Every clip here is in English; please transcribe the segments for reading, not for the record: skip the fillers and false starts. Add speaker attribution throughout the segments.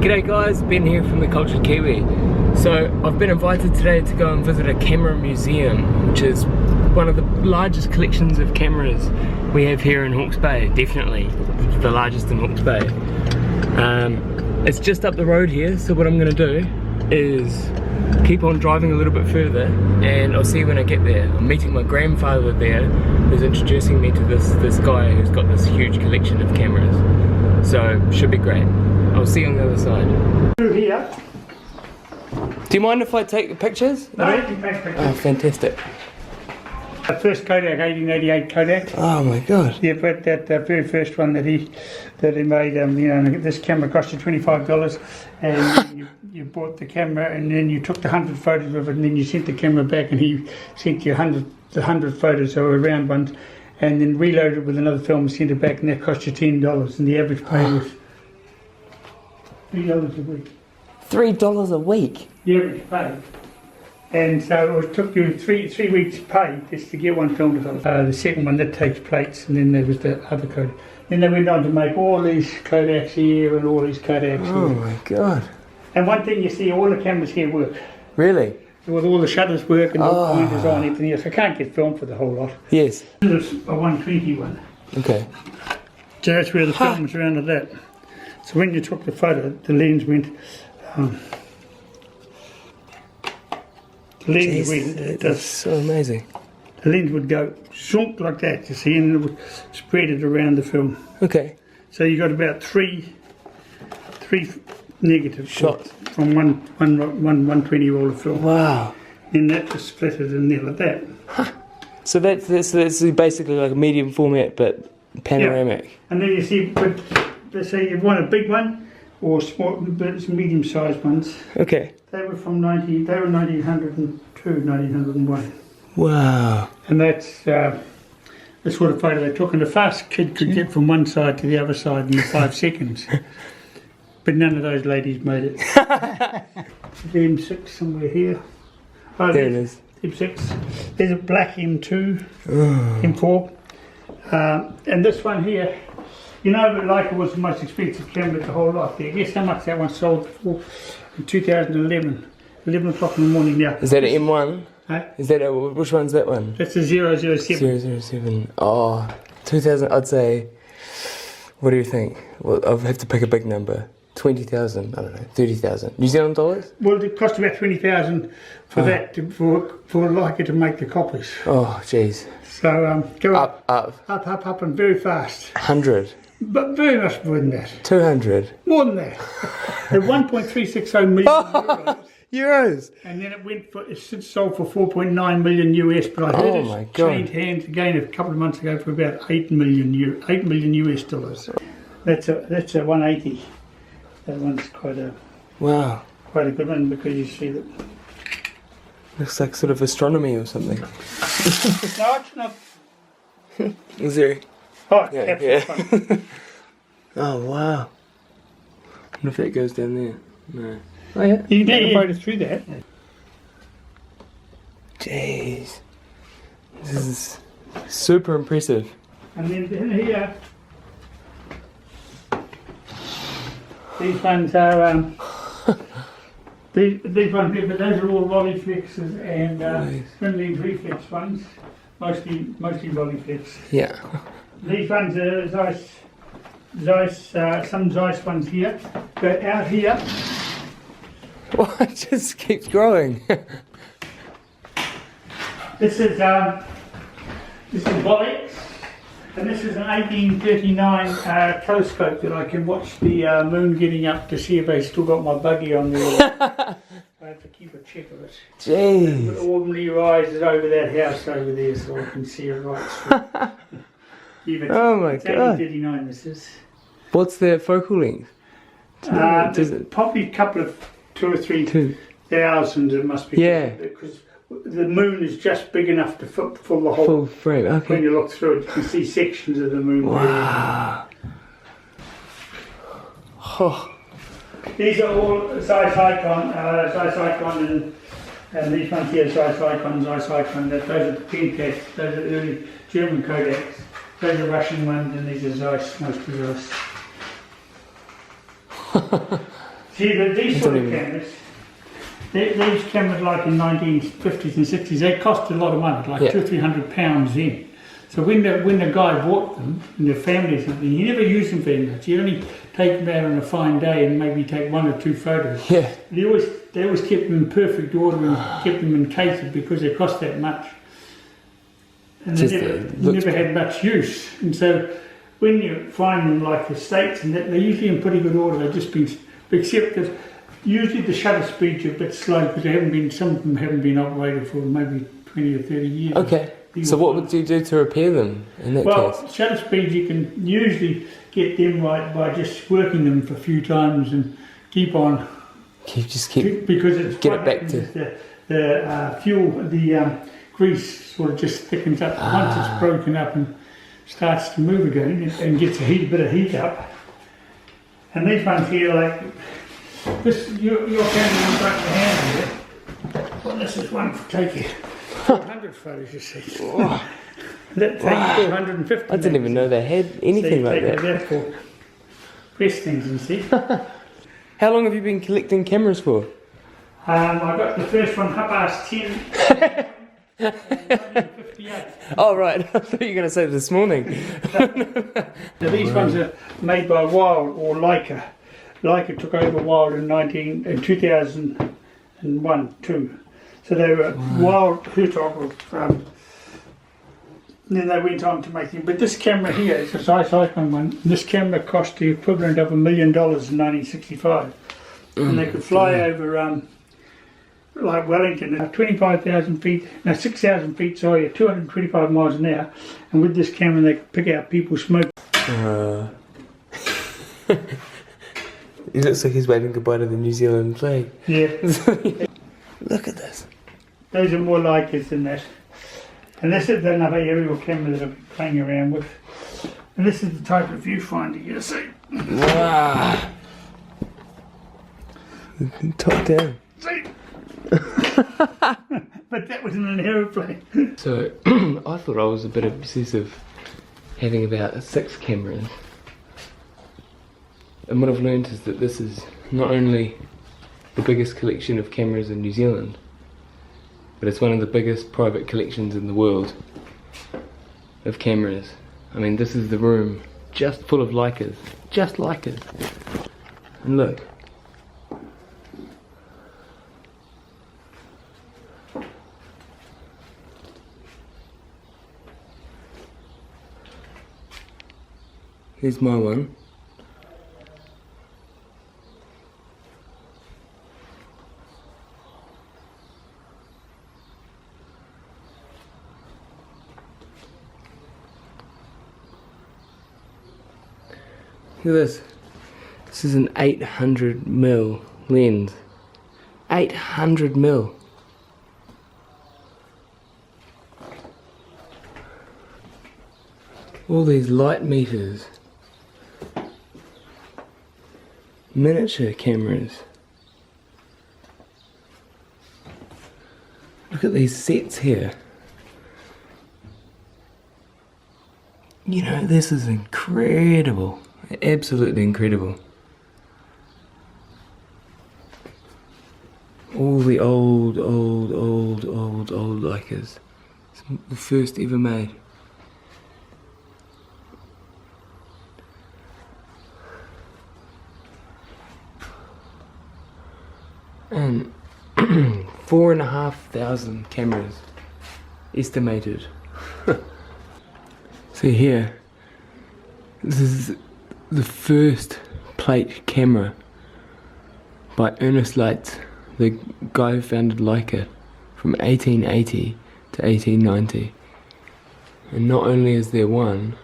Speaker 1: G'day guys, Ben here from The Cultured Kiwi. So I've been invited today to go and visit a camera museum, which is one of the largest collections of cameras we have here in Hawke's Bay. Definitely the largest in Hawke's Bay. It's just up the road here, so what I'm going to do is keep on driving a little bit further and I'll see you when I get there. I'm meeting my grandfather there, who's introducing me to this guy who's got this huge collection of cameras. So should be great. I'll see you on the other side.
Speaker 2: Through here.
Speaker 1: Do you mind if I take pictures?
Speaker 2: No, you can take pictures.
Speaker 1: Oh, fantastic.
Speaker 2: The first Kodak, 1888 Kodak.
Speaker 1: Oh my god.
Speaker 2: Yeah, but that very first one that he made, you know, this camera cost you $25, and you bought the camera, and then you took the 100 photos of it, and then you sent the camera back, and he sent you the 100 photos, so round ones, and then reloaded it with another film and sent it back, and that cost you $10, and the average pay was $3 a week.
Speaker 1: $3 a week?
Speaker 2: The average pay. And so it took you three weeks pay just to get one film developed. The second one that takes plates, and then there was the other Kodak. Then they went on to make all these Kodaks here and all these Kodaks here.
Speaker 1: Oh my god.
Speaker 2: And one thing you see, all the cameras here work.
Speaker 1: Really?
Speaker 2: With all the shutters work and all the pointers on everything else. I can't get film for the whole lot.
Speaker 1: Yes.
Speaker 2: This is a 120 one.
Speaker 1: Okay.
Speaker 2: So that's where the film was around at that. So when you took the photo, the lens went. The lens went.
Speaker 1: That's so amazing.
Speaker 2: The lens would go zoom like that, you see, and it would spread it around the film.
Speaker 1: Okay.
Speaker 2: So you got about three negative
Speaker 1: shots
Speaker 2: from one 120 roll of film.
Speaker 1: Wow.
Speaker 2: And that just split it in there like that.
Speaker 1: So that's basically like a medium format but panoramic.
Speaker 2: Yeah. And then you see, but they say you want a big one or small, but it's medium-sized ones.
Speaker 1: Okay.
Speaker 2: They were from 1902, 1901.
Speaker 1: Wow.
Speaker 2: And that's the sort of photo they took. And the fast kid could get from one side to the other side in 5 seconds. But none of those ladies made it. The M6 somewhere here. Oh,
Speaker 1: there it is.
Speaker 2: M6. There's a black M2, M4. And this one here, you know, Leica was the most expensive camera of the whole lot there. Guess how much that one sold for in 2011? 11 o'clock in the morning now.
Speaker 1: Is that an M1?
Speaker 2: Huh?
Speaker 1: Is that which one's that one?
Speaker 2: That's a 007.
Speaker 1: 007. Oh, 2000. I'd say. What do you think? Well, I'll have to pick a big number. 20,000. I don't know. 30,000. New Zealand dollars?
Speaker 2: Well, it cost about 20,000 for that for Leica to make the copies.
Speaker 1: Oh, jeez.
Speaker 2: So go
Speaker 1: up,
Speaker 2: up, and very fast.
Speaker 1: 100.
Speaker 2: But very much more than that.
Speaker 1: 200.
Speaker 2: More than that. At 1.360 million euros.
Speaker 1: Euros.
Speaker 2: And then it's sold for 4.9 million US. But I heard it changed hands again a couple of months ago for about 8 million US dollars. That's a 180. That one's quite a good one because you see that.
Speaker 1: Looks like sort of astronomy or something.
Speaker 2: No, it's not.
Speaker 1: Is there?
Speaker 2: Oh, yeah.
Speaker 1: Oh wow! I wonder if that goes down there. No. Oh yeah.
Speaker 2: You can take a photo through that.
Speaker 1: Jeez, this is super impressive.
Speaker 2: And then here, these ones are these ones here, but those are all Rolleiflexes and spindling reflex ones, mostly Rolleiflex.
Speaker 1: Yeah.
Speaker 2: These ones are some Zeiss ones here, but out here.
Speaker 1: Well, it just keeps growing.
Speaker 2: This is Bolex, and this is an 1839 telescope that I can watch the moon getting up to see if they still got my buggy on there. I have to keep a check of it.
Speaker 1: Jeez.
Speaker 2: But ordinary rise is over that house over there, so I can see it right through.
Speaker 1: Oh my god.
Speaker 2: 1839 this is.
Speaker 1: What's the focal length?
Speaker 2: Probably a couple of 2 or 3,000 it must be.
Speaker 1: Yeah.
Speaker 2: Because the moon is just big enough to fill the whole
Speaker 1: full frame. Okay.
Speaker 2: When you look through it, you can see sections of the moon.
Speaker 1: Wow. Oh.
Speaker 2: These are all Zeiss Icon and these ones here, Zeiss Icon. Those are the Pentats, those are early German Kodaks. Those are Russian ones, and these are Zeiss, mostly Zeiss. See, these sort of cameras, these cameras like in 1950s and 60s, they cost a lot of money, like £200 or £300 in. So when the guy bought them, and the family or something, he never used them very much. He'd only take them out on a fine day and maybe take 1 or 2 photos.
Speaker 1: Yeah.
Speaker 2: They always kept them in perfect order and kept them in cases because they cost that much. And they never had much use. And so when you find them like the States and that, they're usually in pretty good order. They've just been, except that usually the shutter speeds are a bit slow because some of them haven't been operated for maybe 20 or 30 years.
Speaker 1: Okay. So what would you do to repair them in that case?
Speaker 2: Well, shutter speeds you can usually get them right by just working them for a few times and keep on. Because it's
Speaker 1: get it back to
Speaker 2: the fuel, the grease sort of just thickens up. Once it's broken up and starts to move again and gets a bit of heat up. And these ones here, like this, your camera in front of the hand here. Well, this is one for taking 400 photos, you see.
Speaker 1: Oh.
Speaker 2: That takes 450.
Speaker 1: I didn't even know they had anything like that.
Speaker 2: That for press things, you see.
Speaker 1: How long have you been collecting cameras for?
Speaker 2: I got the first one 10:30. 1958.
Speaker 1: Oh right, I thought you were going to say this morning.
Speaker 2: Now these ones are made by Wild or Leica. Leica took over Wild in 2001, 2. So they were Wild Hertog. Then they went on to make them. But this camera here is a Zeiss Icon one. This camera cost the equivalent of $1 million in 1965. And they could fly over like Wellington, 25,000 feet, no 6,000 feet, sorry, at 225 miles an hour. And with this camera they could pick out people smoking.
Speaker 1: It looks like he's waving goodbye to the New Zealand flag.
Speaker 2: Yeah.
Speaker 1: Look at this.
Speaker 2: Those are more Leicas than that. And this is another aerial camera that I've been playing around with. And this is the type of viewfinder you see.
Speaker 1: Wow. Top down.
Speaker 2: See? But that was in an aeroplane.
Speaker 1: So, I thought I was a bit obsessive having about 6 cameras. And what I've learned is that this is not only the biggest collection of cameras in New Zealand, but it's one of the biggest private collections in the world of cameras. I mean, this is the room just full of Leicas, just Leicas. And look. Here's my one. Look at this. This is an 800mm lens. 800mm. All these light meters. Miniature cameras. Look at these sets here. You know, this is incredible. Absolutely incredible. All the old Leicas. It's the first ever made. And 4,500 cameras estimated. See here, this is the first plate camera by Ernest, the guy who founded Leica, from 1880 to 1890. And not only is there one,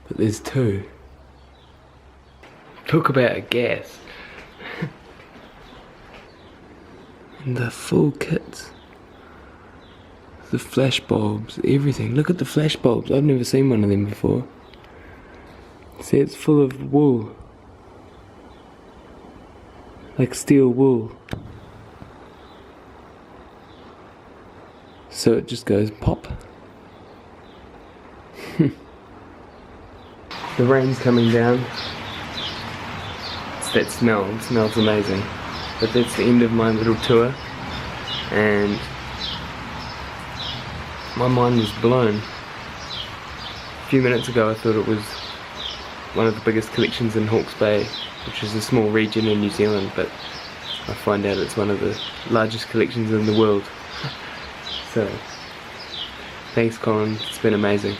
Speaker 1: but there's 2. Talk about a gas. And the full kits. The flash bulbs, everything. Look at the flash bulbs. I've never seen one of them before. See, it's full of wool. Like steel wool. So it just goes pop. The rain's coming down. It's that smell, it smells amazing. But that's the end of my little tour, and my mind was blown. A few minutes ago I thought it was one of the biggest collections in Hawke's Bay, which is a small region in New Zealand, but I find out it's one of the largest collections in the world. So, thanks Colin, it's been amazing.